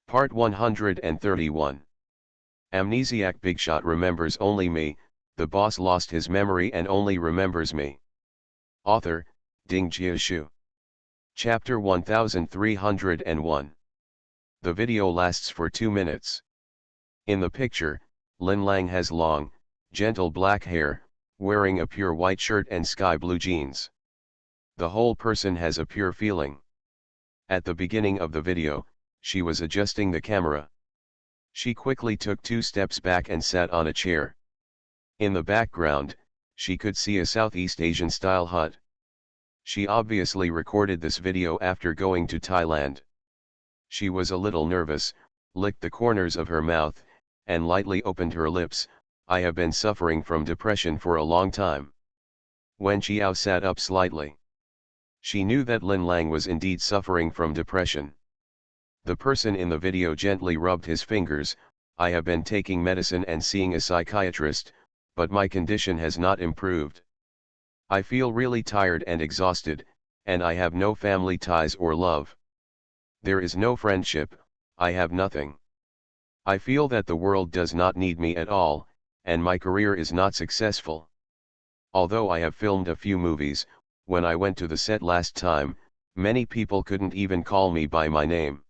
Part 131. Amnesiac. Bigshot remembers only me, the boss lost his memory and only remembers me. Author, Ding Jiashu. Chapter 1301. The video lasts for 2 minutes. In the picture, Lin Lang has long, gentle black hair, wearing a pure white shirt and sky blue jeans. The whole person has a pure feeling. At the beginning of the video, she was adjusting the camera. She quickly took 2 steps back and sat on a chair. In the background, she could see a Southeast Asian style hut. She obviously recorded this video after going to Thailand. She was a little nervous, licked the corners of her mouth, and lightly opened her lips. I have been suffering from depression for a long time. Wen Qiao sat up slightly. She knew that Lin Lang was indeed suffering from depression. The person in the video gently rubbed his fingers. I have been taking medicine and seeing a psychiatrist, but my condition has not improved. I feel really tired and exhausted, and I have no family ties or love. There is no friendship, I have nothing. I feel that the world does not need me at all, and my career is not successful. Although I have filmed a few movies, when I went to the set last time, many people couldn't even call me by my name.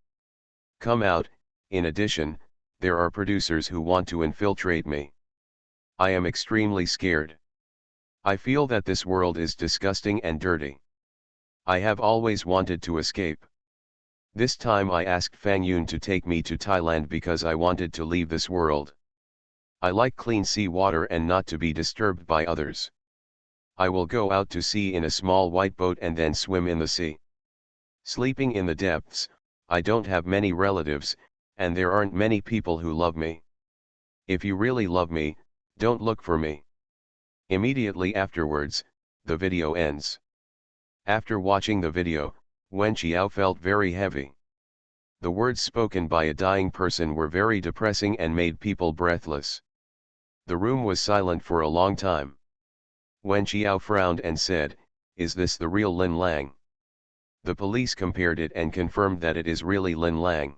Come out. In addition, there are producers who want to infiltrate me. I am extremely scared. I feel that this world is disgusting and dirty. I have always wanted to escape. This time I asked Fang Yun to take me to Thailand because I wanted to leave this world. I like clean sea water and not to be disturbed by others. I will go out to sea in a small white boat and then swim in the sea. Sleeping in the depths. I don't have many relatives, and there aren't many people who love me. If you really love me, don't look for me. Immediately afterwards, the video ends. After watching the video, Wen Qiao felt very heavy. The words spoken by a dying person were very depressing and made people breathless. The room was silent for a long time. Wen Qiao frowned and said, "Is this the real Lin Lang?" The police compared it and confirmed that it is really Lin Lang.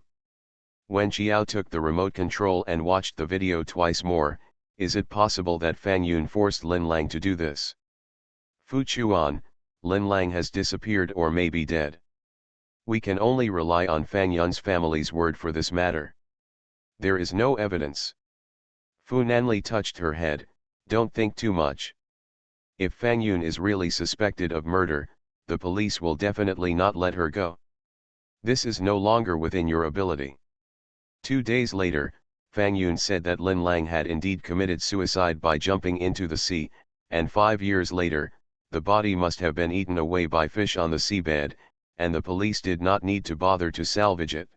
Wen Qiao took the remote control and watched the video twice more. Is it possible that Fang Yun forced Lin Lang to do this? Fu Chuan, Lin Lang has disappeared or may be dead. We can only rely on Fang Yun's family's word for this matter. There is no evidence. Fu Nanli touched her head. Don't think too much. If Fang Yun is really suspected of murder, the police will definitely not let her go. This is no longer within your ability. 2 days later, Fang Yun said that Lin Lang had indeed committed suicide by jumping into the sea, and 5 years later, the body must have been eaten away by fish on the seabed, and the police did not need to bother to salvage it.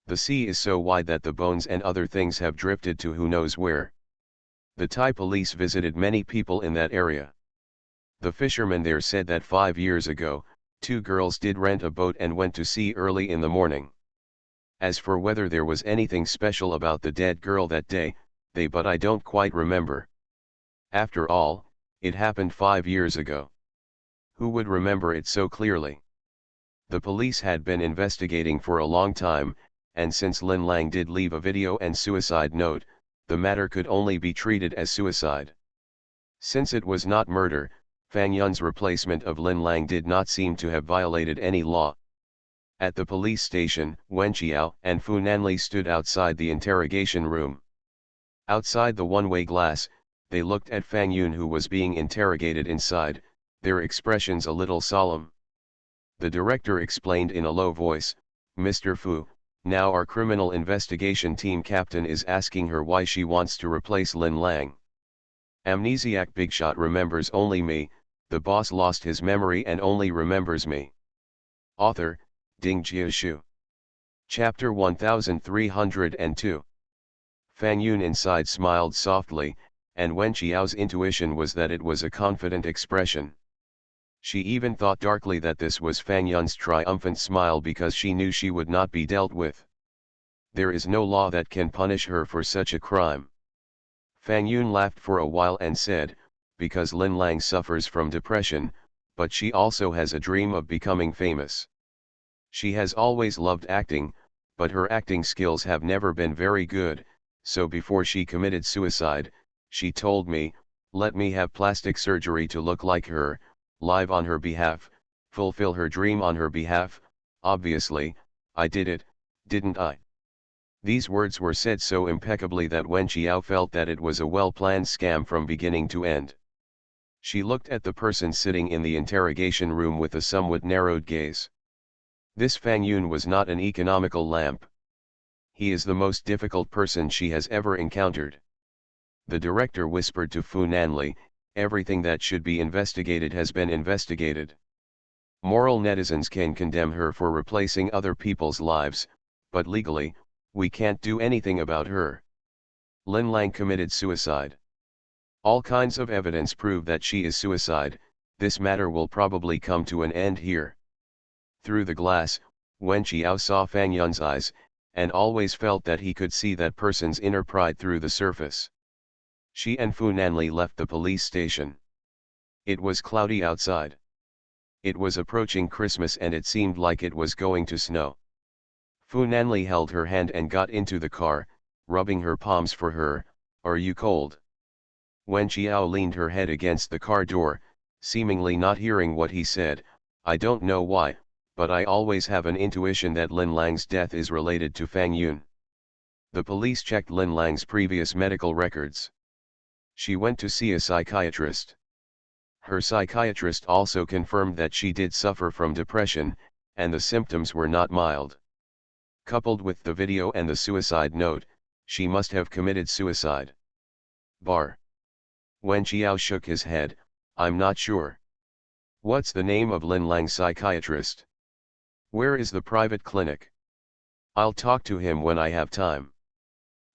The sea is so wide that the bones and other things have drifted to who knows where. The Thai police visited many people in that area. The fishermen there said that 5 years ago, 2 girls did rent a boat and went to sea early in the morning. As for whether there was anything special about the dead girl that day, but I don't quite remember. After all, it happened 5 years ago. Who would remember it so clearly? The police had been investigating for a long time, and since Lin Lang did leave a video and suicide note, the matter could only be treated as suicide. Since it was not murder, Fang Yun's replacement of Lin Lang did not seem to have violated any law. At the police station, Wen Qiao and Fu Nanli stood outside the interrogation room. Outside the one-way glass, they looked at Fang Yun who was being interrogated inside, their expressions a little solemn. The director explained in a low voice, "Mr. Fu, now our criminal investigation team captain is asking her why she wants to replace Lin Lang." Amnesiac. Bigshot remembers only me, the boss lost his memory and only remembers me. Author, Ding Jiashu. Chapter 1302. Fang Yun inside smiled softly, and Wen Qiao's intuition was that it was a confident expression. She even thought darkly that this was Fang Yun's triumphant smile because she knew she would not be dealt with. There is no law that can punish her for such a crime. Fang Yun laughed for a while and said, "Because Lin Lang suffers from depression, but she also has a dream of becoming famous. She has always loved acting, but her acting skills have never been very good, so before she committed suicide, she told me, let me have plastic surgery to look like her, live on her behalf, fulfill her dream on her behalf. Obviously, I did it, didn't I? These words were said so impeccably that Wen Qiao felt that it was a well-planned scam from beginning to end. She looked at the person sitting in the interrogation room with a somewhat narrowed gaze. This Fang Yun was not an economical lamp. He is the most difficult person she has ever encountered. The director whispered to Fu Nanli, everything that should be investigated has been investigated. Moral netizens can condemn her for replacing other people's lives, but legally, we can't do anything about her. Lin Lang committed suicide. All kinds of evidence prove that she is suicide. This matter will probably come to an end here. Through the glass, Wen Qiao saw Fang Yun's eyes, and always felt that he could see that person's inner pride through the surface. She and Fu Nanli left the police station. It was cloudy outside. It was approaching Christmas and it seemed like it was going to snow. Fu Nanli held her hand and got into the car, rubbing her palms for her. Are you cold? Wen Qiao leaned her head against the car door, seemingly not hearing what he said. I don't know why, but I always have an intuition that Lin Lang's death is related to Fang Yun. The police checked Lin Lang's previous medical records. She went to see a psychiatrist. Her psychiatrist also confirmed that she did suffer from depression, and the symptoms were not mild. Coupled with the video and the suicide note, she must have committed suicide. Bar. Wen Qiao shook his head, I'm not sure. What's the name of Lin Lang's psychiatrist? Where is the private clinic? I'll talk to him when I have time.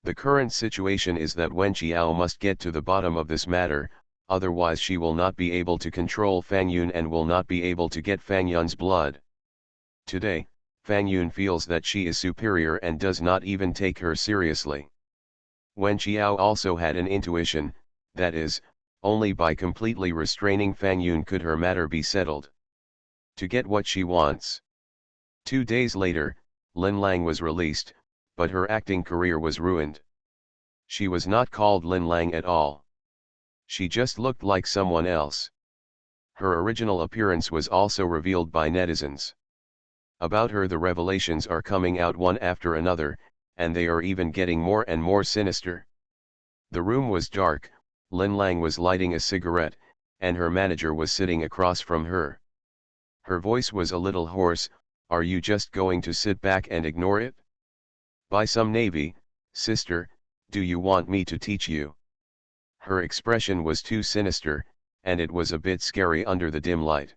The current situation is that Wen Qiao must get to the bottom of this matter, otherwise she will not be able to control Fang Yun and will not be able to get Fang Yun's blood. Today, Fang Yun feels that she is superior and does not even take her seriously. Wen Qiao also had an intuition, that is, only by completely restraining Fang Yun could her matter be settled. To get what she wants. 2 days later, Lin Lang was released, but her acting career was ruined. She was not called Lin Lang at all. She just looked like someone else. Her original appearance was also revealed by netizens. About her the revelations are coming out one after another, and they are even getting more and more sinister. The room was dark, Lin Lang was lighting a cigarette, and her manager was sitting across from her. Her voice was a little hoarse, are you just going to sit back and ignore it? Buy some navy, sister, do you want me to teach you? Her expression was too sinister, and it was a bit scary under the dim light.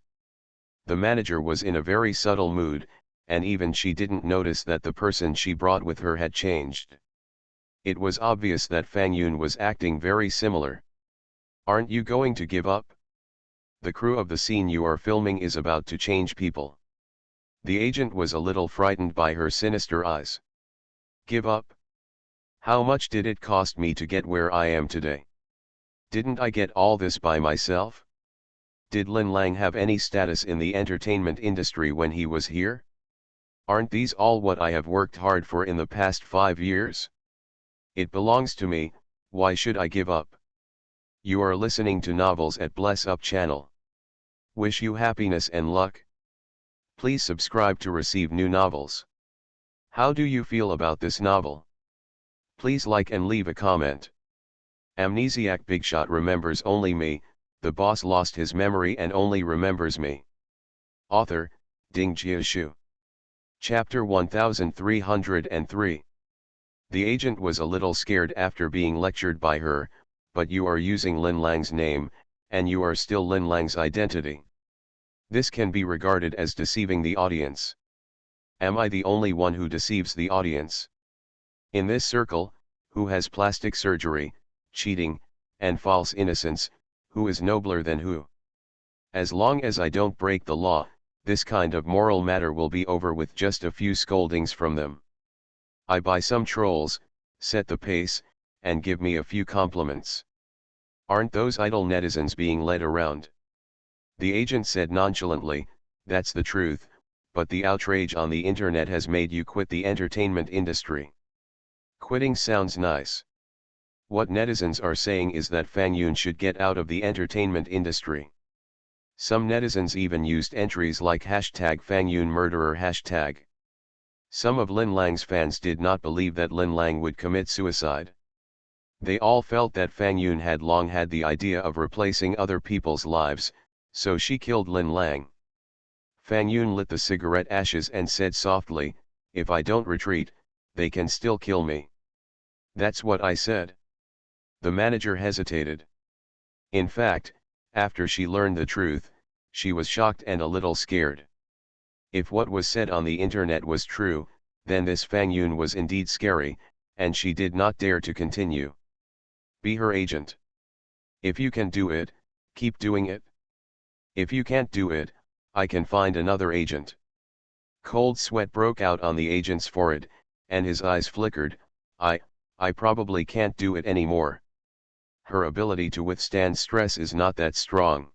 The manager was in a very subtle mood, and even she didn't notice that the person she brought with her had changed. It was obvious that Fang Yun was acting very similar. Aren't you going to give up? The crew of the scene you are filming is about to change people. The agent was a little frightened by her sinister eyes. Give up? How much did it cost me to get where I am today? Didn't I get all this by myself? Did Lin Lang have any status in the entertainment industry when he was here? Aren't these all what I have worked hard for in the past 5 years? It belongs to me, why should I give up? You are listening to Novels at Bless Up channel. Wish you happiness and luck. Please subscribe to receive new novels. How do you feel about this novel? Please like and leave a comment. Amnesiac Bigshot remembers only me, the boss lost his memory and only remembers me. Author, Ding Jiashu. Chapter 1303. The agent was a little scared after being lectured by her, but you are using Lin Lang's name, and you are still Lin Lang's identity. This can be regarded as deceiving the audience. Am I the only one who deceives the audience? In this circle, who has plastic surgery, cheating, and false innocence, who is nobler than who? As long as I don't break the law, this kind of moral matter will be over with just a few scoldings from them. I buy some trolls, set the pace, and give me a few compliments. Aren't those idle netizens being led around? The agent said nonchalantly, that's the truth, but the outrage on the internet has made you quit the entertainment industry. Quitting sounds nice. What netizens are saying is that Fang Yun should get out of the entertainment industry. Some netizens even used entries like #FangYunMurderer hashtag. Some of Lin Lang's fans did not believe that Lin Lang would commit suicide. They all felt that Fang Yun had long had the idea of replacing other people's lives, so she killed Lin Lang. Fang Yun lit the cigarette ashes and said softly, "If I don't retreat, they can still kill me." That's what I said. The manager hesitated. In fact, after she learned the truth, she was shocked and a little scared. If what was said on the internet was true, then this Fang Yun was indeed scary, and she did not dare to continue. Be her agent. If you can do it, keep doing it. If you can't do it, I can find another agent. Cold sweat broke out on the agent's forehead, and his eyes flickered. I probably can't do it anymore. Her ability to withstand stress is not that strong.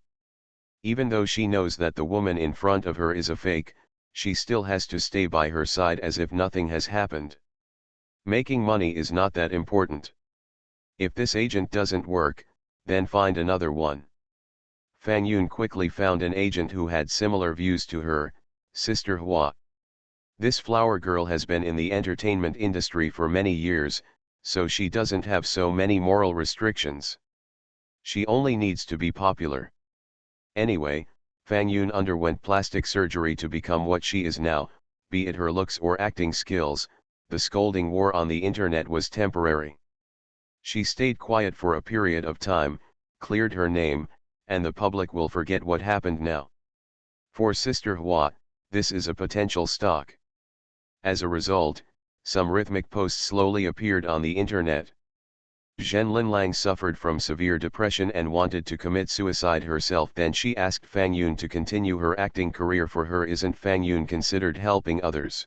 Even though she knows that the woman in front of her is a fake, she still has to stay by her side as if nothing has happened. Making money is not that important. If this agent doesn't work, then find another one. Fang Yun quickly found an agent who had similar views to her, Sister Hua. This flower girl has been in the entertainment industry for many years, so she doesn't have so many moral restrictions. She only needs to be popular. Anyway, Fang Yun underwent plastic surgery to become what she is now, be it her looks or acting skills. The scolding war on the internet was temporary. She stayed quiet for a period of time, cleared her name, and the public will forget what happened now. For Sister Hua, this is a potential stock. As a result, some rhythmic posts slowly appeared on the internet. Zhen Linlang suffered from severe depression and wanted to commit suicide herself. Then she asked Fang Yun to continue her acting career for her. Isn't Fang Yun considered helping others?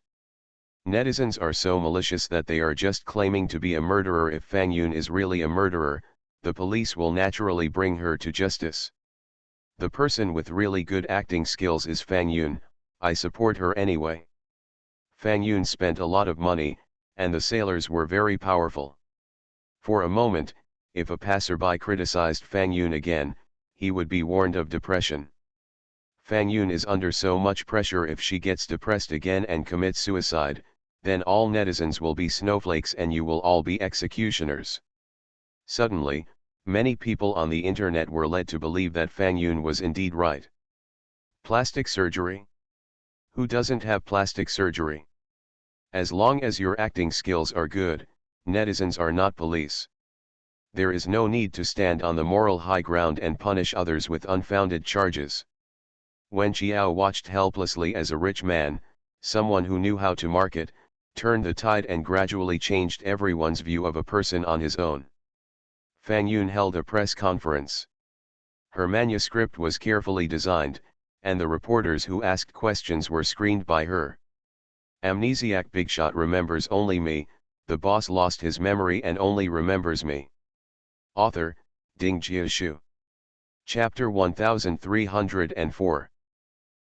Netizens are so malicious that they are just claiming to be a murderer. If Fang Yun is really a murderer, the police will naturally bring her to justice. The person with really good acting skills is Fang Yun. I support her anyway. Fang Yun spent a lot of money, and the sailors were very powerful. For a moment, if a passerby criticized Fang Yun again, he would be warned of depression. Fang Yun is under so much pressure. If she gets depressed again and commits suicide, then all netizens will be snowflakes and you will all be executioners. Suddenly, many people on the internet were led to believe that Fang Yun was indeed right. Plastic surgery? Who doesn't have plastic surgery? As long as your acting skills are good, netizens are not police. There is no need to stand on the moral high ground and punish others with unfounded charges. Wen Qiao watched helplessly as a rich man, someone who knew how to market, turned the tide and gradually changed everyone's view of a person on his own. Fang Yun held a press conference. Her manuscript was carefully designed, and the reporters who asked questions were screened by her. Amnesiac Bigshot remembers only me, the boss lost his memory and only remembers me. Author, Ding Jiashu. Chapter 1304.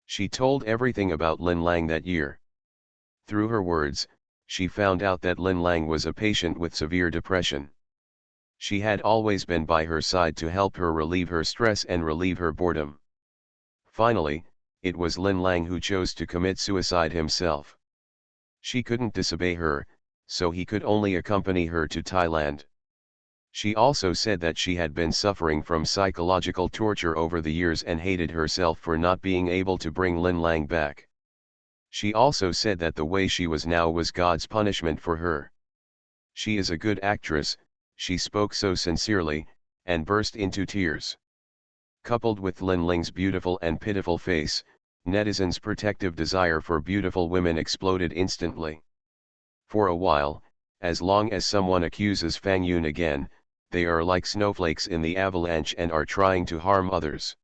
She told everything about Lin Lang that year. Through her words, she found out that Lin Lang was a patient with severe depression. She had always been by her side to help her relieve her stress and relieve her boredom. Finally, it was Lin Lang who chose to commit suicide himself. She couldn't disobey her, so he could only accompany her to Thailand. She also said that she had been suffering from psychological torture over the years and hated herself for not being able to bring Lin Lang back. She also said that the way she was now was God's punishment for her. She is a good actress, she spoke so sincerely, and burst into tears. Coupled with Lin Lang's beautiful and pitiful face, netizens' protective desire for beautiful women exploded instantly. For a while, as long as someone accuses Fang Yun again, they are like snowflakes in the avalanche and are trying to harm others.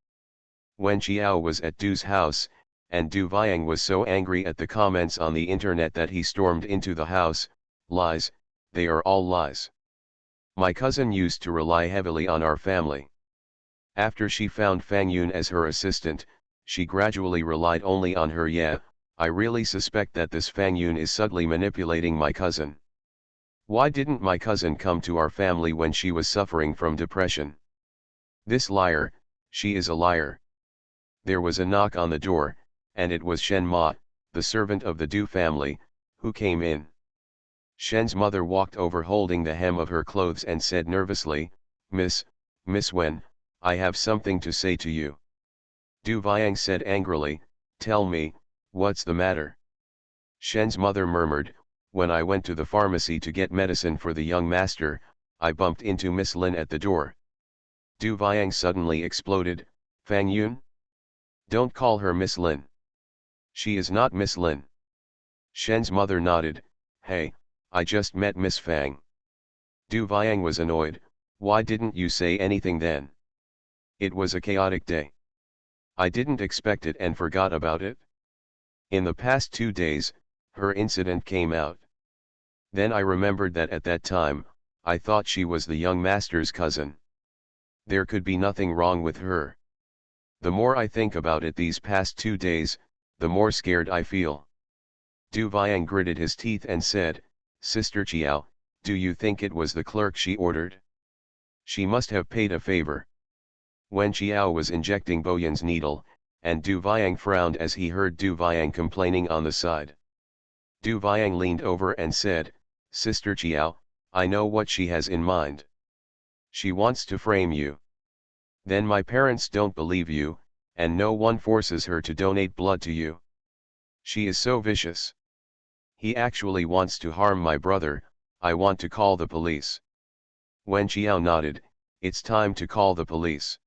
Wen Qiao was at Du's house, and Du Viang was so angry at the comments on the internet that he stormed into the house. Lies, they are all lies. My cousin used to rely heavily on our family. After she found Fang Yun as her assistant, she gradually relied only on her. Yeah, I really suspect that this Fang Yun is subtly manipulating my cousin. Why didn't my cousin come to our family when she was suffering from depression? This liar, she is a liar. There was a knock on the door, and it was Shen Ma, the servant of the Du family, who came in. Shen's mother walked over holding the hem of her clothes and said nervously, Miss Wen, I have something to say to you. Du Viang said angrily, tell me, what's the matter? Shen's mother murmured, when I went to the pharmacy to get medicine for the young master, I bumped into Miss Lin at the door. Du Viang suddenly exploded, Fang Yun? Don't call her Miss Lin. She is not Miss Lin. Shen's mother nodded, hey, I just met Miss Fang. Du Viang was annoyed, why didn't you say anything then? It was a chaotic day. I didn't expect it and forgot about it. In the past 2 days, her incident came out. Then I remembered that at that time, I thought she was the young master's cousin. There could be nothing wrong with her. The more I think about it these past 2 days, the more scared I feel. Du Viang gritted his teeth and said, Sister Chiao, do you think it was the clerk she ordered? She must have paid a favor. Wen Chiao was injecting Boyan's needle, and Du Viang frowned as he heard Du Viang complaining on the side. Du Viang leaned over and said, Sister Chiao, I know what she has in mind. She wants to frame you. Then my parents don't believe you, and no one forces her to donate blood to you. She is so vicious. He actually wants to harm my brother, I want to call the police. Wen Chiao nodded, it's time to call the police.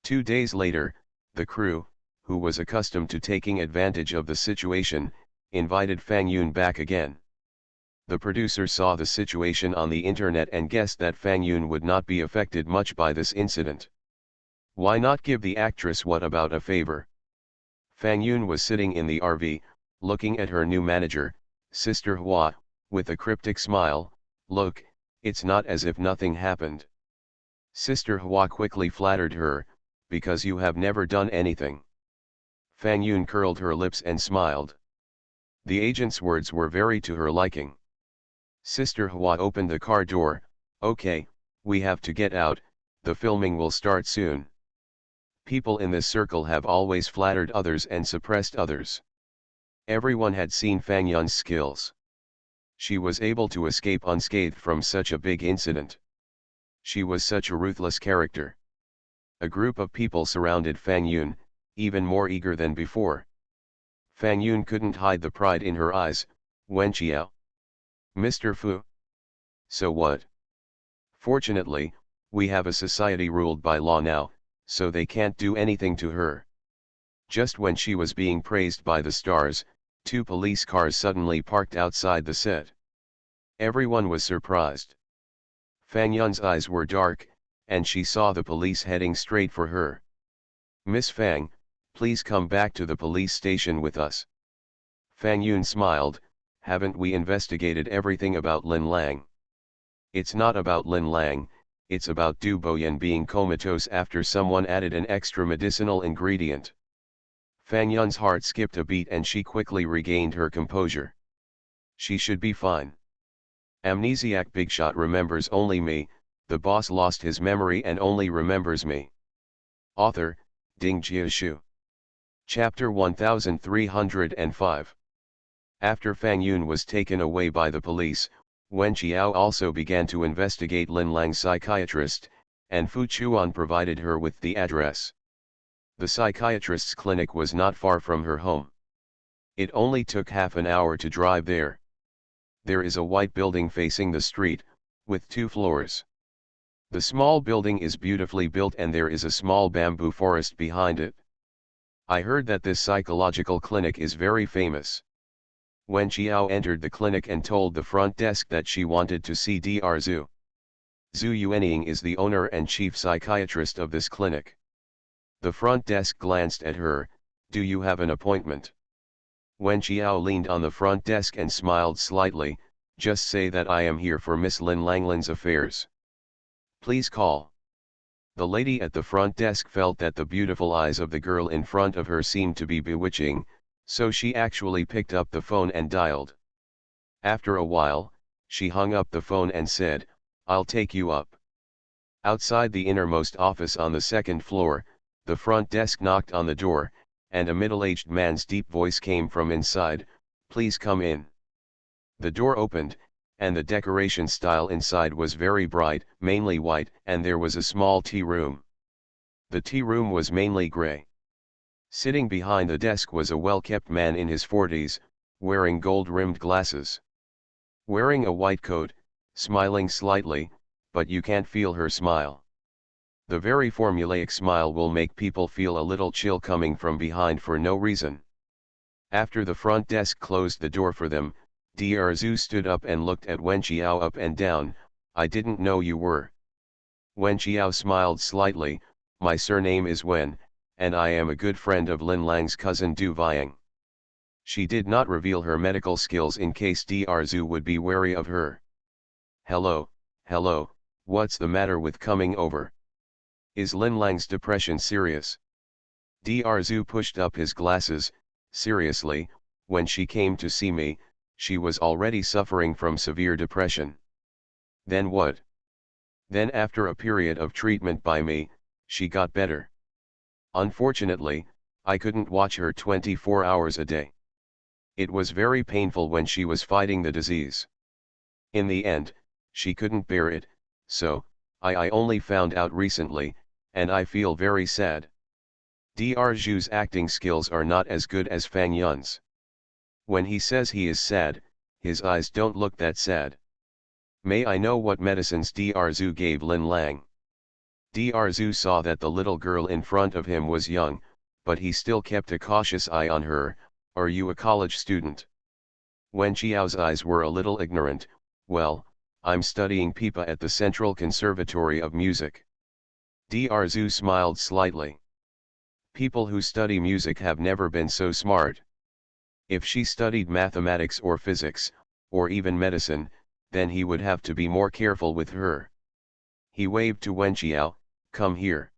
2 days later, the crew, who was accustomed to taking advantage of the situation, invited Fang Yun back again. The producer saw the situation on the internet and guessed that Fang Yun would not be affected much by this incident. Why not give the actress what about a favor? Fang Yun was sitting in the RV, looking at her new manager, Sister Hua, with a cryptic smile, look, it's not as if nothing happened. Sister Hua quickly flattered her, because you have never done anything. Fang Yun curled her lips and smiled. The agent's words were very to her liking. Sister Hua opened the car door, okay, we have to get out, the filming will start soon. People in this circle have always flattered others and suppressed others. Everyone had seen Fang Yun's skills. She was able to escape unscathed from such a big incident. She was such a ruthless character. A group of people surrounded Fang Yun, even more eager than before. Fang Yun couldn't hide the pride in her eyes, Wen Chiao. Mr. Fu. So what? Fortunately, we have a society ruled by law now, so they can't do anything to her. Just when she was being praised by the stars, 2 police cars suddenly parked outside the set. Everyone was surprised. Fang Yun's eyes were dark, and she saw the police heading straight for her. Miss Fang, please come back to the police station with us. Fang Yun smiled, haven't we investigated everything about Lin Lang? It's not about Lin Lang, it's about Du Boyan being comatose after someone added an extra medicinal ingredient. Fang Yun's heart skipped a beat and she quickly regained her composure. She should be fine. Amnesiac Bigshot remembers only me, the boss lost his memory and only remembers me. Author, Ding Jiashu. Chapter 1305. After Fang Yun was taken away by the police, Wen Qiao also began to investigate Lin Lang's psychiatrist, and Fu Chuan provided her with the address. The psychiatrist's clinic was not far from her home. It only took half an hour to drive there. There is a white building facing the street, with 2 floors. The small building is beautifully built and there is a small bamboo forest behind it. I heard that this psychological clinic is very famous. Wen Qiao entered the clinic and told the front desk that she wanted to see Dr. Zhu. Zhu Yuanying is the owner and chief psychiatrist of this clinic. The front desk glanced at her, do you have an appointment? Wen Qiao leaned on the front desk and smiled slightly, just say that I am here for Miss Lin Langlin's affairs. Please call. The lady at the front desk felt that the beautiful eyes of the girl in front of her seemed to be bewitching, So she actually picked up the phone and dialed. After a while, she hung up the phone and said, "I'll take you up." Outside the innermost office on the second floor, the front desk knocked on the door, and a middle-aged man's deep voice came from inside, "Please come in." The door opened, and the decoration style inside was very bright, mainly white, and there was a small tea room. The tea room was mainly gray. Sitting behind the desk was a well-kept man in his 40s, wearing gold-rimmed glasses. Wearing a white coat, smiling slightly, but you can't feel her smile. The very formulaic smile will make people feel a little chill coming from behind for no reason. After the front desk closed the door for them, Drzu stood up and looked at Wen Qiao up and down. "I didn't know you were." Wen Qiao smiled slightly. "My surname is Wen, and I am a good friend of Lin Lang's cousin Du Viang." She did not reveal her medical skills in case Drzu would be wary of her. Hello, what's the matter with coming over? Is Lin Lang's depression serious?" Drzu pushed up his glasses. "Seriously, when she came to see me, she was already suffering from severe depression." "Then what?" "Then after a period of treatment by me, she got better. Unfortunately, I couldn't watch her 24 hours a day. It was very painful when she was fighting the disease. In the end, she couldn't bear it, so, I only found out recently, and I feel very sad." Drzu's acting skills are not as good as Fang Yun's. When he says he is sad, his eyes don't look that sad. "May I know what medicines Drzu gave Lin Lang?" Drzu saw that the little girl in front of him was young, but he still kept a cautious eye on her. "Are you a college student?" Wen Qiao's eyes were a little ignorant. "Well, I'm studying pipa at the Central Conservatory of Music." Drzu smiled slightly. People who study music have never been so smart. If she studied mathematics or physics, or even medicine, then he would have to be more careful with her. He waved to Wen Qiao, "Come here."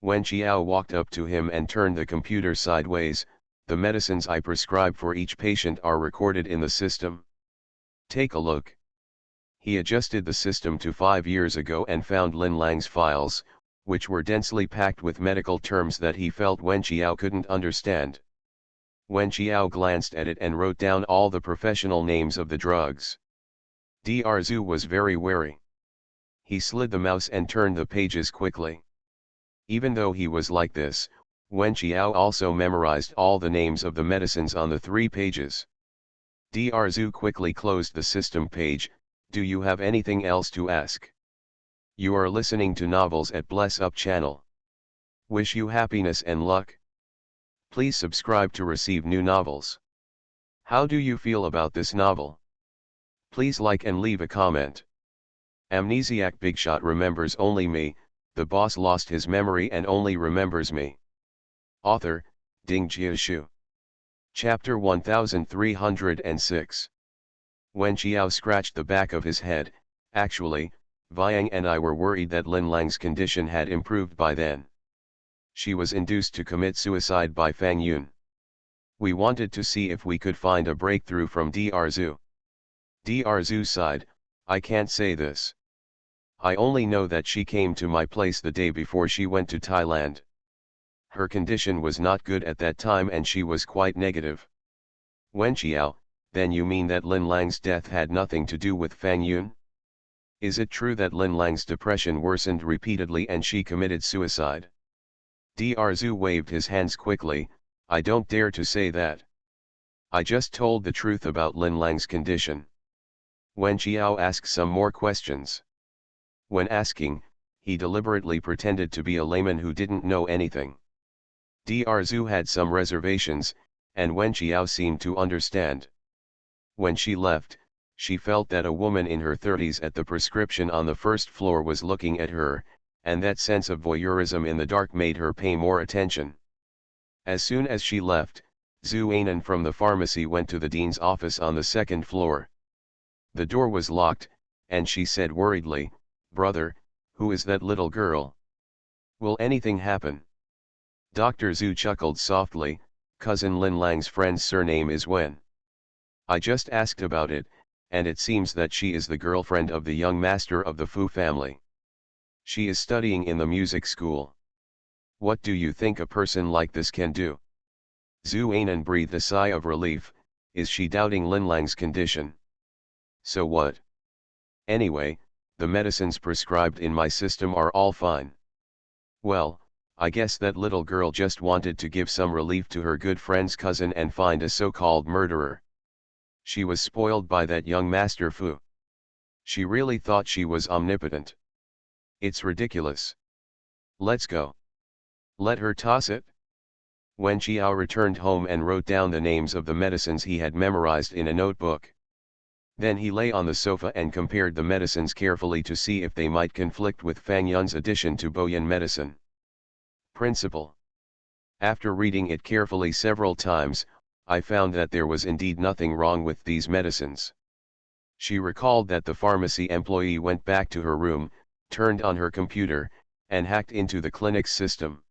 Wen Qiao walked up to him and turned the computer sideways. "The medicines I prescribe for each patient are recorded in the system. Take a look." He adjusted the system to 5 years ago and found Lin Lang's files, which were densely packed with medical terms that he felt Wen Qiao couldn't understand. Wen Qiao glanced at it and wrote down all the professional names of the drugs. Drzu was very wary. He slid the mouse and turned the pages quickly. Even though he was like this, Wen Qiao also memorized all the names of the medicines on the 3 pages. Drzu quickly closed the system page. "Do you have anything else to ask?" You are listening to Novels at Bless Up channel. Wish you happiness and luck. Please subscribe to receive new novels. How do you feel about this novel? Please like and leave a comment. Amnesiac Bigshot remembers only me. The boss lost his memory and only remembers me. Author, Ding Jiashu. Chapter 1306. Wen Qiao scratched the back of his head. "Actually, Viang and I were worried that Lin Lang's condition had improved by then. She was induced to commit suicide by Fang Yun. We wanted to see if we could find a breakthrough from Drzu." Drzu sighed. "I can't say this. I only know that she came to my place the day before she went to Thailand. Her condition was not good at that time and she was quite negative." "Wen Qiao, then you mean that Lin Lang's death had nothing to do with Fang Yun? Is it true that Lin Lang's depression worsened repeatedly and she committed suicide?" Drzu waved his hands quickly. "I don't dare to say that. I just told the truth about Lin Lang's condition." Wen Qiao asked some more questions. When asking, he deliberately pretended to be a layman who didn't know anything. Drzu had some reservations, and Wen Qiao seemed to understand. When she left, she felt that a woman in her 30s at the prescription on the first floor was looking at her, and that sense of voyeurism in the dark made her pay more attention. As soon as she left, Zhu Anan from the pharmacy went to the dean's office on the second floor. The door was locked, and she said worriedly, "Brother, who is that little girl? Will anything happen?" Dr. Zhu chuckled softly. cousin Lin Lang's friend's surname is Wen. I just asked about it, and it seems that she is the girlfriend of the young master of the Fu family. She is studying in the music school. What do you think a person like this can do? Zhu Ainan breathed a sigh of relief. Is she doubting Lin Lang's condition? So what? Anyway, the medicines prescribed in my system are all fine. Well, I guess that little girl just wanted to give some relief to her good friend's cousin and find a so-called murderer. She was spoiled by that young Master Fu. She really thought she was omnipotent. It's ridiculous. Let's go. Let her toss it. Wen Qiao returned home and wrote down the names of the medicines he had memorized in a notebook. Then he lay on the sofa and compared the medicines carefully to see if they might conflict with Fang Yun's addition to Boyan medicine. Principle. After reading it carefully several times, I found that there was indeed nothing wrong with these medicines. She recalled that the pharmacy employee went back to her room, turned on her computer, and hacked into the clinic's system.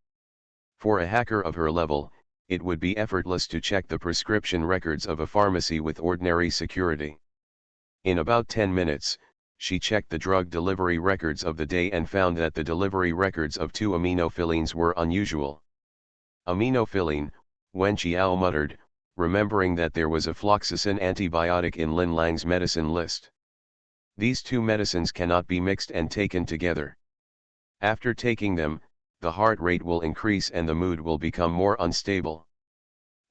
For a hacker of her level, it would be effortless to check the prescription records of a pharmacy with ordinary security. In about 10 minutes, she checked the drug delivery records of the day and found that the delivery records of 2 aminophylines were unusual. Aminophylline, Wen Qiao muttered, remembering that there was a fluoxetine antibiotic in Lin Lang's medicine list. These two medicines cannot be mixed and taken together. After taking them, the heart rate will increase and the mood will become more unstable.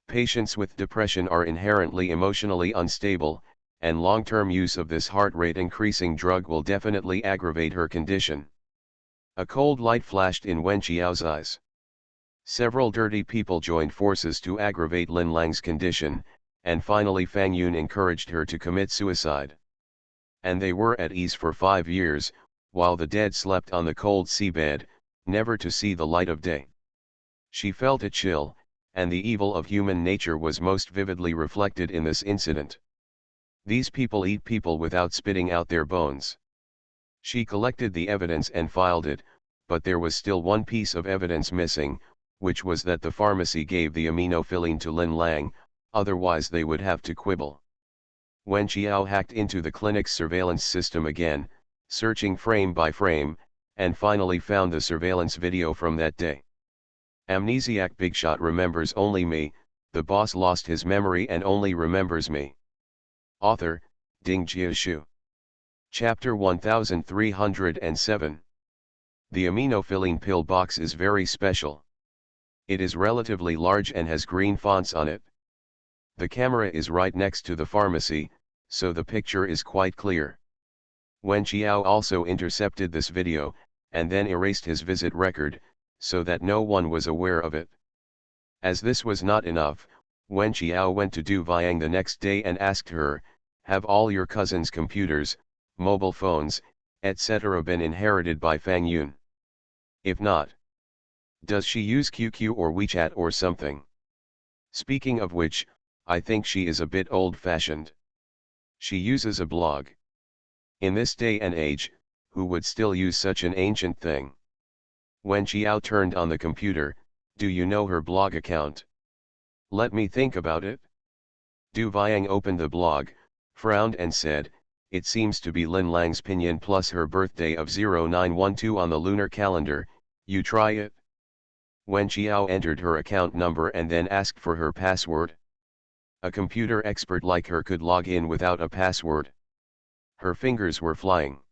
Patients with depression are inherently emotionally unstable, and long-term use of this heart rate increasing drug will definitely aggravate her condition. A cold light flashed in Wen Qiao's eyes. Several dirty people joined forces to aggravate Lin Lang's condition, and finally Fang Yun encouraged her to commit suicide. And they were at ease for 5 years, while the dead slept on the cold seabed, never to see the light of day. She felt a chill, and the evil of human nature was most vividly reflected in this incident. These people eat people without spitting out their bones. She collected the evidence and filed it, but there was still one piece of evidence missing, which was that the pharmacy gave the aminophylline to Lin Lang, otherwise they would have to quibble. Wen Qiao hacked into the clinic's surveillance system again, searching frame by frame, and finally found the surveillance video from that day. Amnesiac Bigshot remembers only me, the boss lost his memory and only remembers me. Author, Ding Jiashu. Chapter 1307. The aminophylline pill box is very special. It is relatively large and has green fonts on it. The camera is right next to the pharmacy, so the picture is quite clear. Wen Qiao also intercepted this video, and then erased his visit record, so that no one was aware of it. As this was not enough, Wen Qiao went to Du Viang the next day and asked her, "Have all your cousin's computers, mobile phones, etc. been inherited by Fang Yun? If not, does she use QQ or WeChat or something? Speaking of which, I think she is a bit old-fashioned. She uses a blog. In this day and age, who would still use such an ancient thing?" Wen Qiao turned on the computer. "Do you know her blog account?" "Let me think about it." Du Viang opened the blog, frowned and said, "It seems to be Lin Lang's pinyin plus her birthday of 0912 on the lunar calendar. You try it?" Wen Qiao entered her account number and then asked for her password. A computer expert like her could log in without a password. Her fingers were flying.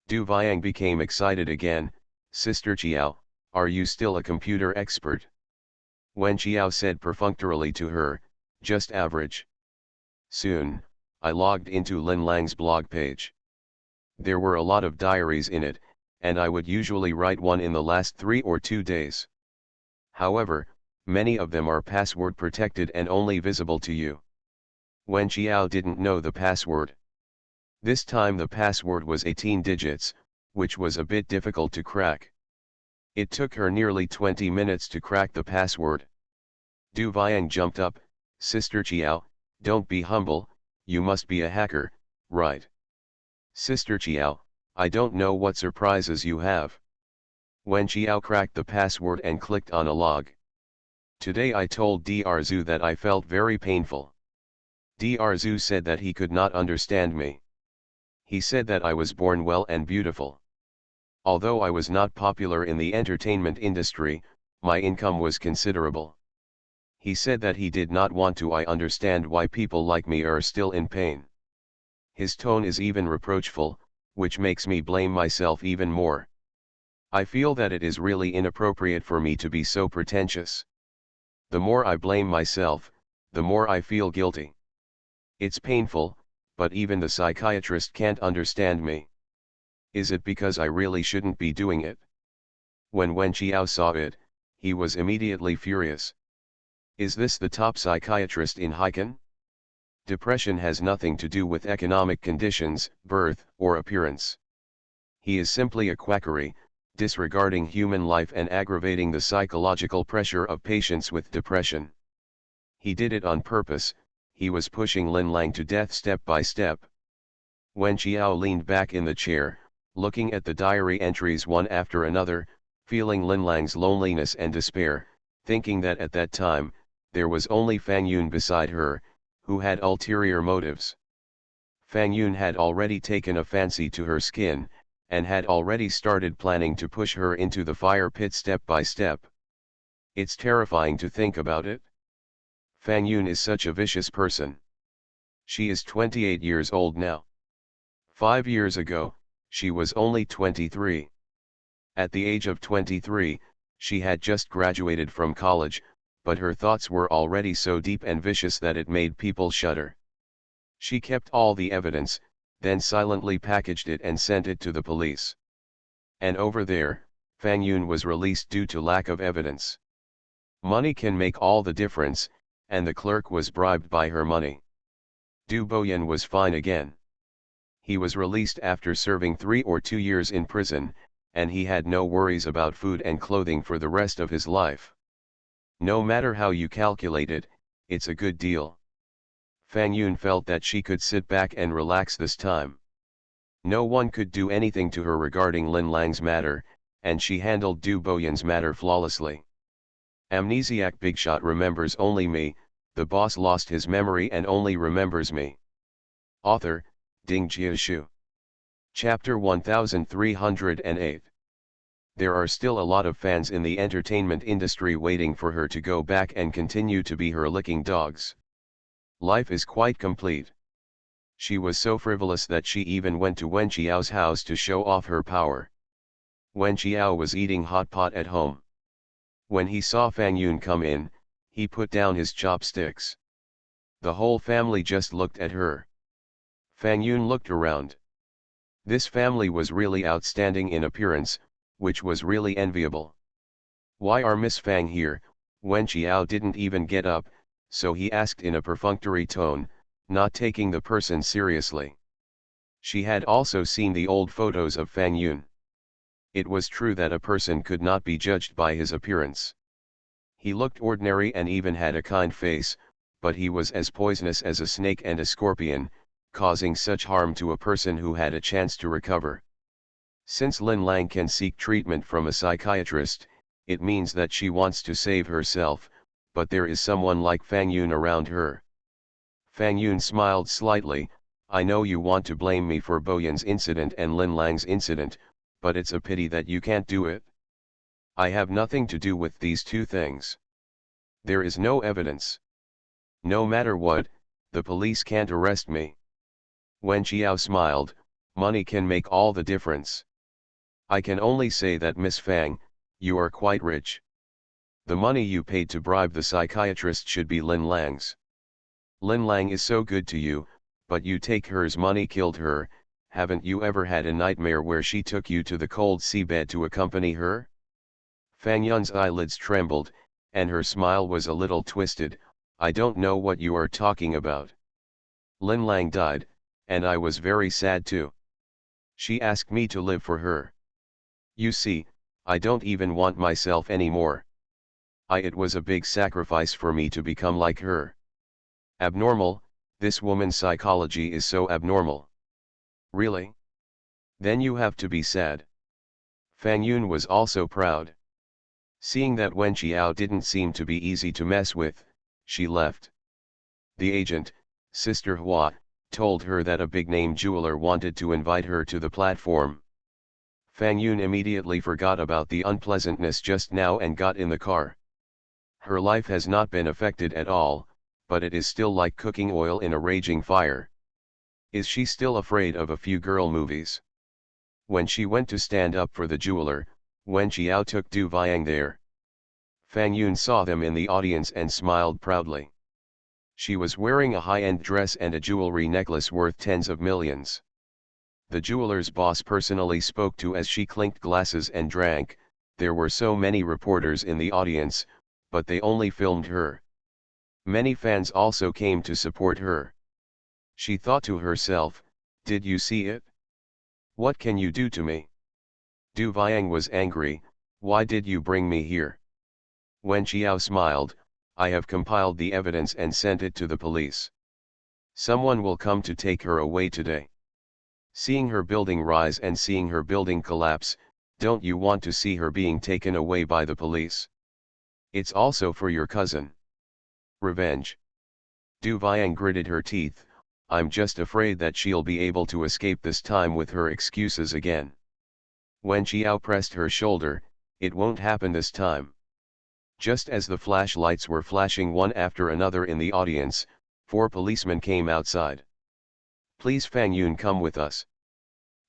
Du Viang became excited again. "Sister Qiao, are you still a computer expert?" Wen Qiao said perfunctorily to her, "Just average." Soon, I logged into Lin Lang's blog page. There were a lot of diaries in it, and I would usually write one in the last 3 or 2 days. However, many of them are password protected and only visible to you. Wen Qiao didn't know the password. This time the password was 18 digits, which was a bit difficult to crack. It took her nearly 20 minutes to crack the password. Du Viang jumped up. "Sister Qiao, don't be humble, you must be a hacker, right?" "Sister Qiao, I don't know what surprises you have." Wen Qiao cracked the password and clicked on a log. Today I told Drzu that I felt very painful. Drzu said that he could not understand me. He said that I was born well and beautiful. Although I was not popular in the entertainment industry, my income was considerable. He said that he did not want to understand why people like me are still in pain. His tone is even reproachful, which makes me blame myself even more. I feel that it is really inappropriate for me to be so pretentious. The more I blame myself, the more I feel guilty. It's painful, but even the psychiatrist can't understand me. Is it because I really shouldn't be doing it? When Wen Qiao saw it, he was immediately furious. Is this the top psychiatrist in Haikan? Depression has nothing to do with economic conditions, birth, or appearance. He is simply a quackery, disregarding human life and aggravating the psychological pressure of patients with depression. He did it on purpose. He was pushing Lin Lang to death step by step. Wen Qiao leaned back in the chair, looking at the diary entries one after another, feeling Lin Lang's loneliness and despair, thinking that at that time, there was only Fang Yun beside her, who had ulterior motives. Fang Yun had already taken a fancy to her skin, and had already started planning to push her into the fire pit step by step. It's terrifying to think about it. Fang Yun is such a vicious person. She is 28 years old now. 5 years ago, she was only 23. At the age of 23, she had just graduated from college, but her thoughts were already so deep and vicious that it made people shudder. She kept all the evidence, then silently packaged it and sent it to the police. And over there, Fang Yun was released due to lack of evidence. Money can make all the difference, and the clerk was bribed by her money. Du Boyan was fine again. He was released after serving 3 or 2 years in prison, and he had no worries about food and clothing for the rest of his life. No matter how you calculate it, it's a good deal. Fang Yun felt that she could sit back and relax this time. No one could do anything to her regarding Lin Lang's matter, and she handled Du Boyan's matter flawlessly. Amnesiac Bigshot remembers only me, the boss lost his memory and only remembers me. Author, Ding Jiashu. Chapter 1308. There are still a lot of fans in the entertainment industry waiting for her to go back and continue to be her licking dogs. Life is quite complete. She was so frivolous that she even went to Wen Qiao's house to show off her power. Wen Qiao was eating hot pot at home. When he saw Fang Yun come in, he put down his chopsticks. The whole family just looked at her. Fang Yun looked around. This family was really outstanding in appearance, which was really enviable. Why are Miss Fang here? Wen Qiao didn't even get up, so he asked in a perfunctory tone, not taking the person seriously. She had also seen the old photos of Fang Yun. It was true that a person could not be judged by his appearance. He looked ordinary and even had a kind face, but he was as poisonous as a snake and a scorpion, causing such harm to a person who had a chance to recover. Since Lin Lang can seek treatment from a psychiatrist, it means that she wants to save herself, but there is someone like Fang Yun around her. Fang Yun smiled slightly. I know you want to blame me for Boyan's incident and Lin Lang's incident, but it's a pity that you can't do it. I have nothing to do with these two things. There is no evidence. No matter what, the police can't arrest me. Wen Qiao smiled. Money can make all the difference. I can only say that Miss Fang, you are quite rich. The money you paid to bribe the psychiatrist should be Lin Lang's. Lin Lang is so good to you, but you take hers money killed her. Haven't you ever had a nightmare where she took you to the cold seabed to accompany her? Fang Yun's eyelids trembled, and her smile was a little twisted. I don't know what you are talking about. Lin Lang died, and I was very sad too. She asked me to live for her. You see, I don't even want myself anymore. It was a big sacrifice for me to become like her. Abnormal, this woman's psychology is so abnormal. Really? Then you have to be sad. Fang Yun was also proud. Seeing that Wen Qiao didn't seem to be easy to mess with, she left. The agent, Sister Hua, told her that a big-name jeweler wanted to invite her to the platform. Fang Yun immediately forgot about the unpleasantness just now and got in the car. Her life has not been affected at all, but it is still like cooking oil in a raging fire. Is she still afraid of a few girl movies? When she went to stand up for the jeweler, Wen Qiao took Du Viang there. Fang Yun saw them in the audience and smiled proudly. She was wearing a high-end dress and a jewelry necklace worth tens of millions. The jeweler's boss personally spoke to as she clinked glasses and drank. There were so many reporters in the audience, but they only filmed her. Many fans also came to support her. She thought to herself, "Did you see it? What can you do to me?" Du Viang was angry, "Why did you bring me here?" Wen Qiao smiled, "I have compiled the evidence and sent it to the police. Someone will come to take her away today." Seeing her building rise and seeing her building collapse, don't you want to see her being taken away by the police? It's also for your cousin. Revenge. Du Viang gritted her teeth, "I'm just afraid that she'll be able to escape this time with her excuses again." Wen Qiao pressed her shoulder, "It won't happen this time." Just as the flashlights were flashing one after another in the audience, 4 policemen came outside. "Please Fang Yun, come with us."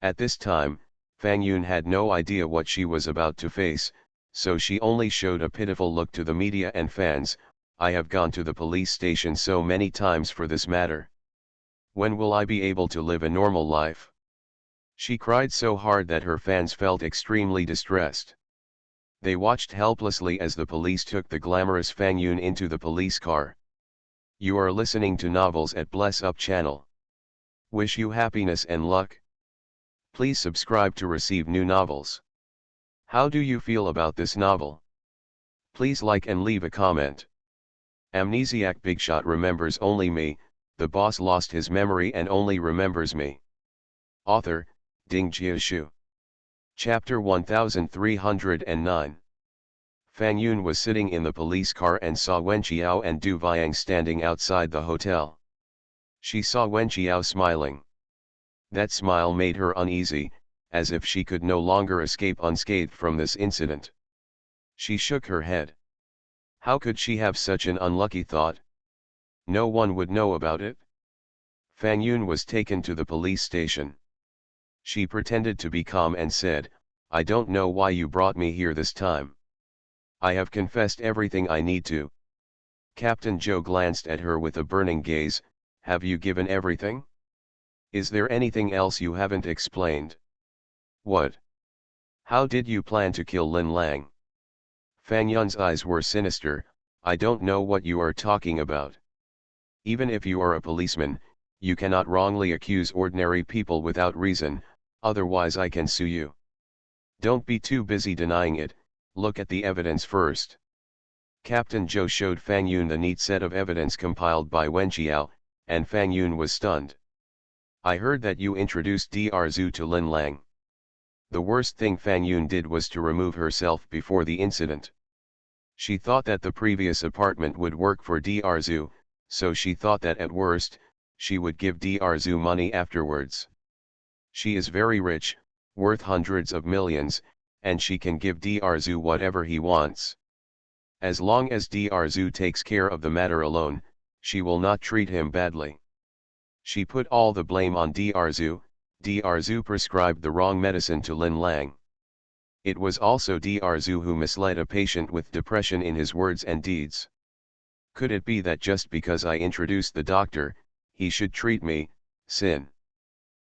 At this time, Fang Yun had no idea what she was about to face, so she only showed a pitiful look to the media and fans. "I have gone to the police station so many times for this matter. When will I be able to live a normal life?" She cried so hard that her fans felt extremely distressed. They watched helplessly as the police took the glamorous Fang Yun into the police car. You are listening to Novels at Bless Up channel. Wish you happiness and luck. Please subscribe to receive new novels. How do you feel about this novel? Please like and leave a comment. Amnesiac Bigshot remembers only me, the boss lost his memory and only remembers me. Author, Ding Jiashu. Chapter 1309. Fang Yun was sitting in the police car and saw Wen Qiao and Du Viang standing outside the hotel. She saw Wen Qiao smiling. That smile made her uneasy, as if she could no longer escape unscathed from this incident. She shook her head. How could she have such an unlucky thought? No one would know about it. Fang Yun was taken to the police station. She pretended to be calm and said, "I don't know why you brought me here this time. I have confessed everything I need to." Captain Joe glanced at her with a burning gaze. "Have you given everything? Is there anything else you haven't explained? What? How did you plan to kill Lin Lang?" Fang Yun's eyes were sinister. "I don't know what you are talking about. Even if you are a policeman, you cannot wrongly accuse ordinary people without reason, otherwise I can sue you. Don't be too busy denying it, look at the evidence first." Captain Joe showed Fang Yun the neat set of evidence compiled by Wen Qiao, and Fang Yun was stunned. "I heard that you introduced Dr. Zhu to Lin Lang." The worst thing Fang Yun did was to remove herself before the incident. She thought that the previous apartment would work for Dr. Zhu, so she thought that at worst, she would give Dr. Zhu money afterwards. She is very rich, worth hundreds of millions, and she can give Dr. Zhu whatever he wants. As long as Dr. Zhu takes care of the matter alone, she will not treat him badly. She put all the blame on Dr. Zhu. Dr. Zhu prescribed the wrong medicine to Lin Lang. It was also Dr. Zhu who misled a patient with depression in his words and deeds. Could it be that just because I introduced the doctor, he should treat me, sin?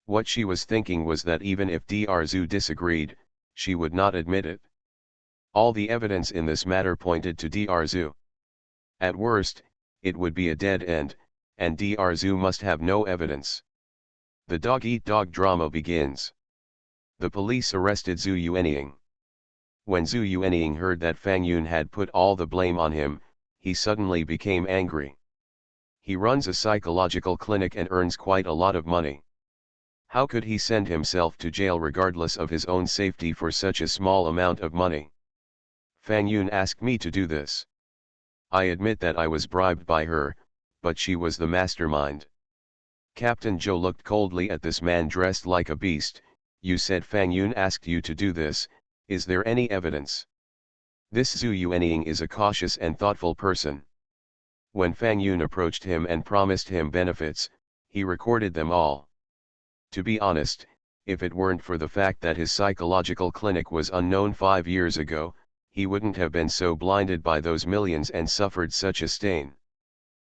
What she was thinking was that even if Dr. Zhu disagreed, she would not admit it. All the evidence in this matter pointed to Dr. Zhu. At worst, it would be a dead end, and Dr. Zhu must have no evidence. The dog-eat-dog drama begins. The police arrested Zhu Yuanying. When Zhu Yuanying heard that Fang Yun had put all the blame on him, he suddenly became angry. He runs a psychological clinic and earns quite a lot of money. How could he send himself to jail regardless of his own safety for such a small amount of money? Fang Yun asked me to do this. I admit that I was bribed by her, but she was the mastermind. Captain Zhou looked coldly at this man dressed like a beast. You said Fang Yun asked you to do this, is there any evidence? This Zhu Yuanying is a cautious and thoughtful person. When Fang Yun approached him and promised him benefits, he recorded them all. To be honest, if it weren't for the fact that his psychological clinic was unknown 5 years ago, he wouldn't have been so blinded by those millions and suffered such a stain.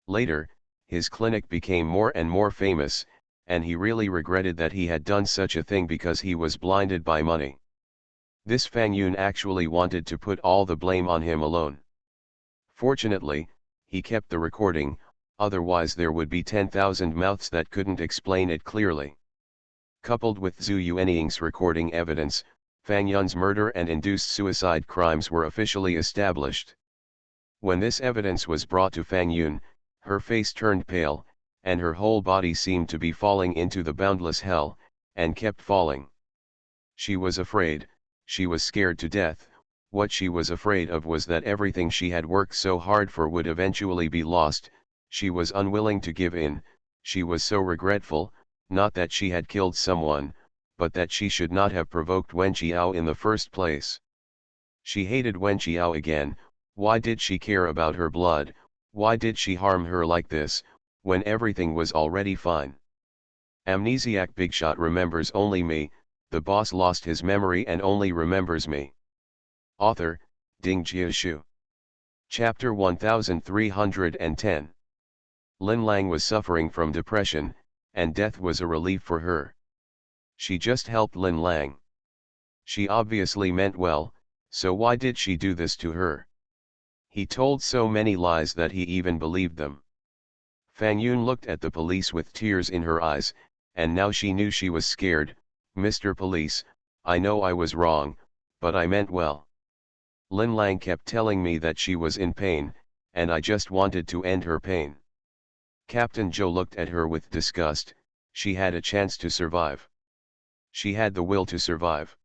Later, his clinic became more and more famous, and he really regretted that he had done such a thing because he was blinded by money. This Fang Yun actually wanted to put all the blame on him alone. Fortunately, he kept the recording, otherwise there would be 10,000 mouths that couldn't explain it clearly. Coupled with Zhu Yuanying's recording evidence, Fang Yun's murder and induced suicide crimes were officially established. When this evidence was brought to Fang Yun, her face turned pale, and her whole body seemed to be falling into the boundless hell, and kept falling. She was afraid, she was scared to death. What she was afraid of was that everything she had worked so hard for would eventually be lost. She was unwilling to give in. She was so regretful, not that she had killed someone, but that she should not have provoked Wen Qiao in the first place. She hated Wen Qiao again. Why did she care about her blood? Why did she harm her like this, when everything was already fine? Amnesiac Bigshot remembers only me. The boss lost his memory and only remembers me. Author, Ding Jiashu. Chapter 1310. Lin Lang was suffering from depression, and death was a relief for her. She just helped Lin Lang. She obviously meant well, so why did she do this to her? He told so many lies that he even believed them. Fang Yun looked at the police with tears in her eyes, and now she knew she was scared. Mr. Police, I know I was wrong, but I meant well. Lin Lang kept telling me that she was in pain, and I just wanted to end her pain. Captain Zhou looked at her with disgust. She had a chance to survive. She had the will to survive.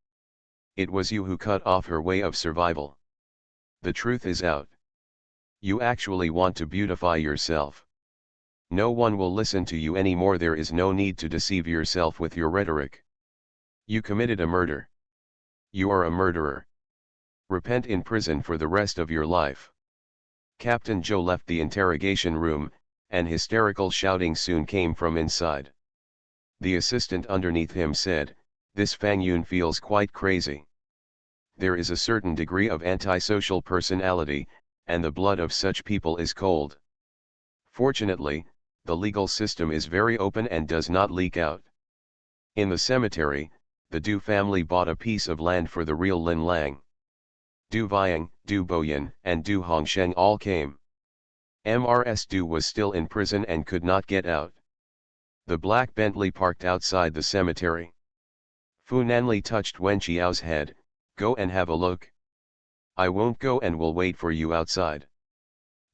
It was you who cut off her way of survival. The truth is out. You actually want to beautify yourself. No one will listen to you anymore. There is no need to deceive yourself with your rhetoric. You committed a murder. You are a murderer. Repent in prison for the rest of your life. Captain Zhou left the interrogation room, and hysterical shouting soon came from inside. The assistant underneath him said, "This Fang Yun feels quite crazy. There is a certain degree of antisocial personality, and the blood of such people is cold. Fortunately, the legal system is very open and does not leak out." In the cemetery, the Du family bought a piece of land for the real Lin Lang. Du Viang, Du Boyan, and Du Hongsheng all came. Mrs. Du was still in prison and could not get out. The black Bentley parked outside the cemetery. Fu Nanli touched Wen Qiao's head. "Go and have a look." "I won't go and will wait for you outside."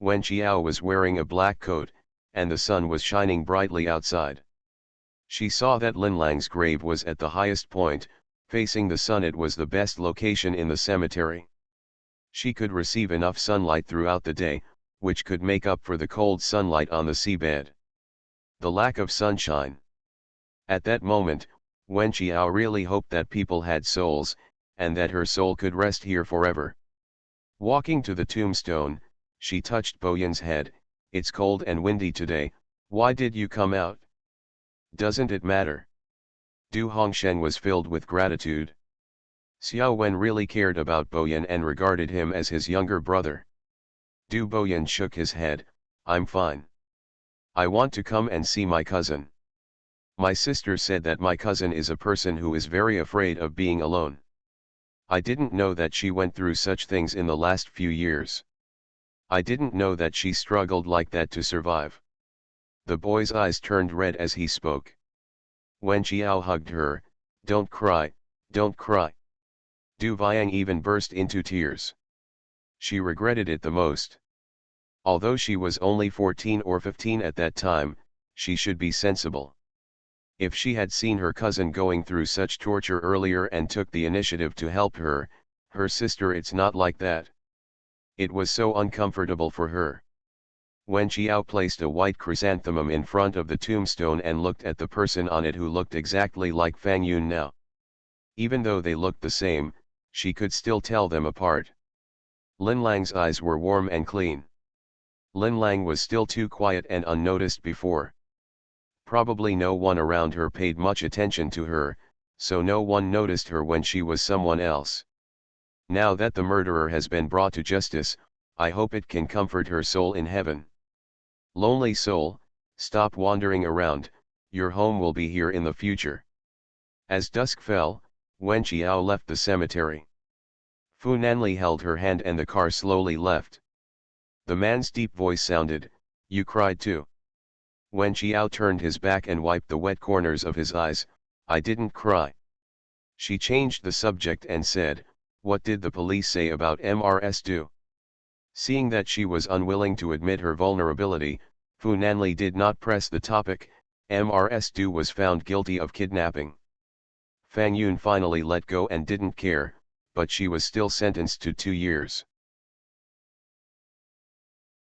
Wen Qiao was wearing a black coat, and the sun was shining brightly outside. She saw that Lin Lang's grave was at the highest point, facing the sun. It was the best location in the cemetery. She could receive enough sunlight throughout the day, which could make up for the cold sunlight on the seabed. The lack of sunshine. At that moment, Wen Qiao really hoped that people had souls, and that her soul could rest here forever. Walking to the tombstone, she touched Boyan's head. "It's cold and windy today, why did you come out?" "Doesn't it matter?" Du Hongsheng was filled with gratitude. Xiao Wen really cared about Boyan and regarded him as his younger brother. Du Boyan shook his head. "I'm fine. I want to come and see my cousin. My sister said that my cousin is a person who is very afraid of being alone. I didn't know that she went through such things in the last few years. I didn't know that she struggled like that to survive." The boy's eyes turned red as he spoke. Wen Qiao hugged her. "Don't cry, don't cry." Du Viang even burst into tears. She regretted it the most. Although she was only 14 or 15 at that time, she should be sensible. If she had seen her cousin going through such torture earlier and took the initiative to help her, her sister, it's not like that. It was so uncomfortable for her. Wen Qiao placed a white chrysanthemum in front of the tombstone and looked at the person on it who looked exactly like Fang Yun now. Even though they looked the same, she could still tell them apart. Lin Lang's eyes were warm and clean. Lin Lang was still too quiet and unnoticed before. Probably no one around her paid much attention to her, so no one noticed her when she was someone else. Now that the murderer has been brought to justice, I hope it can comfort her soul in heaven. Lonely soul, stop wandering around, your home will be here in the future. As dusk fell, Wen Qiao left the cemetery. Fu Nanli held her hand and the car slowly left. The man's deep voice sounded, "You cried too." Wen Qiao turned his back and wiped the wet corners of his eyes, "I didn't cry." She changed the subject and said, "What did the police say about Mrs. Du?" Seeing that she was unwilling to admit her vulnerability, Fu Nanli did not press the topic. Mrs. Du was found guilty of kidnapping. Fang Yun finally let go and didn't care, but she was still sentenced to 2 years.